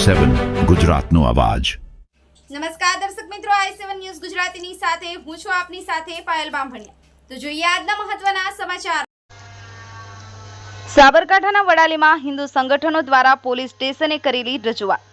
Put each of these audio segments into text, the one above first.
i7 ગુજરાતનો અવાજ। નમસ્કાર દર્શક મિત્રો, i7 ન્યૂઝ ગુજરાતીની સાથે હું છું આપની સાથે પાયલ બામભણિયા। તો જોઈએ આજના મહત્વના સમાચાર। સાબરકાંઠાના વડાલીમાં હિન્દુ સંગઠનો દ્વારા પોલીસ સ્ટેશને કરેલી રજૂઆત।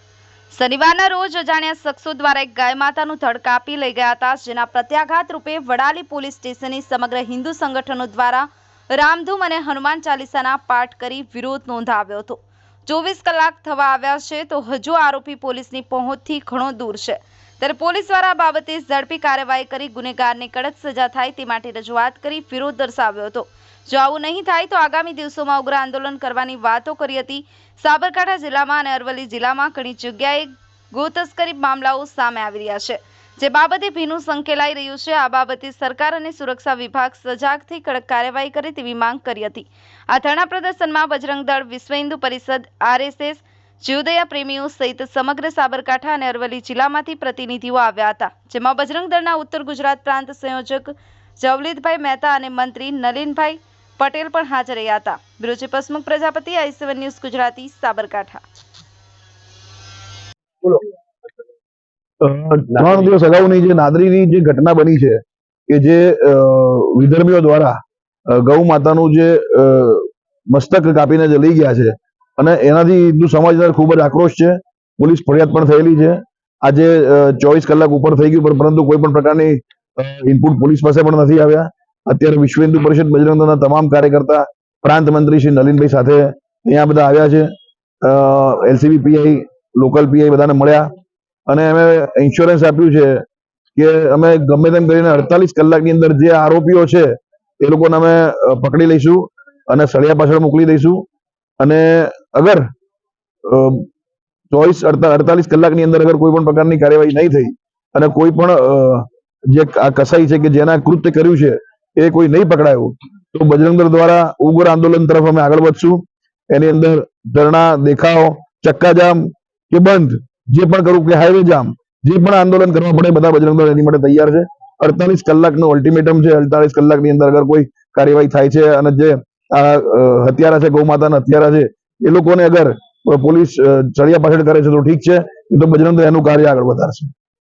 શનિવારના રોજ અજાણ્યા શખ્સો દ્વારા એક ગાય માતાનું ધડ કાપી લઈ ગયા હતા, જેના પ્રત્યાઘાત રૂપે વડાલી પોલીસ સ્ટેશને સમગ્ર હિન્દુ સંગઠનો દ્વારા રામધૂમ અને હનુમાન ચાલીસાના પાઠ કરી વિરોધ નોંધાવ્યો હતો। 24 કલાક થવા આવ્યા છે તો હજુ આરોપી પોલીસની પહોંચથી ઘણો દૂર છે, ત્યારે પોલીસ દ્વારા આ બાબતે ઝડપી કાર્યવાહી કરી ગુનેગારને કડક સજા થાય તે માટે રજૂઆત કરી વિરોધ દર્શાવ્યો હતો। જો આવું નહીં થાય તો આગામી દિવસોમાં ઉગ્ર આંદોલન કરવાની વાતો કરી હતી। સાબરકાંઠા જિલ્લામાં અને અરવલ્લી જિલ્લામાં ઘણી જગ્યાએ ગૌતસ્કરી મામલાઓ સામે આવી રહ્યા છે, જે બાબતે ભીનું સંકેલાઈ રહ્યું છે। આ બાબતે સરકાર અને સુરક્ષા વિભાગ સજાગ થઈ કડક કાર્યવાહી કરે તેવી માંગ કરી હતી। આ ધરણા પ્રદર્શનમાં બજરંગ દળ, વિશ્વ હિન્દુ પરિષદ, RSS, જીવદયા પ્રેમીઓ સહિત સમગ્ર સાબરકાંઠા અને અરવલ્લી જિલ્લામાંથી પ્રતિનિધિઓ આવ્યા હતા, જેમાં બજરંગ દળના ઉત્તર ગુજરાત પ્રાંત સંયોજક જવલીદભાઈ મહેતા અને મંત્રી નલિનભાઈ પટેલ પણ હાજર રહ્યા હતા। Bureau chief Hasmukh Prajapati, i7 news Gujarati, Sabarkantha. 3 દિવસ અગાઉની જે નાદરીની જે ઘટના બની છે કે જે વિધર્મીઓ દ્વારા ગૌ માતાનું જે મસ્તક કાપીને જે લઈ ગયા છે અને એનાથી હિન્દુ સમાજ અંદર ખૂબ જ આક્રોશ છે। પોલીસ ફરિયાદ પણ થયેલી છે। આજે 24 કલાક ઉપર થઈ ગયું, પરંતુ કોઈ પણ પ્રકારની ઇનપુટ પોલીસ પાસે પણ નથી આવ્યા। અત્યારે વિશ્વ હિન્દુ પરિષદ બજરંગ દળના તમામ કાર્યકર્તા પ્રાંત મંત્રી શ્રી નલિનભાઈ સાથે અહીંયા બધા આવ્યા છે। LCB PI, લોકલ PI બધાને મળ્યા અને અમે ઇન્સ્યોરન્સ આપ્યું છે કે અમે ગમે તેમ કરીને 48 કલાકની અંદર જે આરોપીઓ છે એ લોકોને અમે પકડી લઈશું અને સળિયા પાછળ મોકલી દઈશું। અને અગર 48 કલાકની અંદર અગર કોઈ પણ પ્રકારની કાર્યવાહી નહીં થઈ અને કોઈ પણ જે આ કસાઈ છે કે જેના કૃત્ય કર્યું છે એ કોઈ નહીં પકડાયું તો બજરંગ દળ દ્વારા ઉગ્ર આંદોલન તરફ અમે આગળ વધશું। એની અંદર ધરણા, દેખાવ, ચક્કાજામ કે બંધ જે પણ કરવું કે હાઈવે જામ, જે પણ આંદોલન કરવા પડે બધા બજરંગ દળ એની માટે તૈયાર છે। 48 કલાકનો અલ્ટિમેટમ છે। 48 કલાકની અંદર અગર કોઈ કાર્યવાહી થાય છે અને જે હત્યારા છે, ગૌ માતાના હત્યારા છે, એ લોકોને અગર પોલીસ ચડિયા પાછળ કરે છે તો ઠીક છે, તો બજરંગ દળ એનું કાર્ય આગળ વધારશે।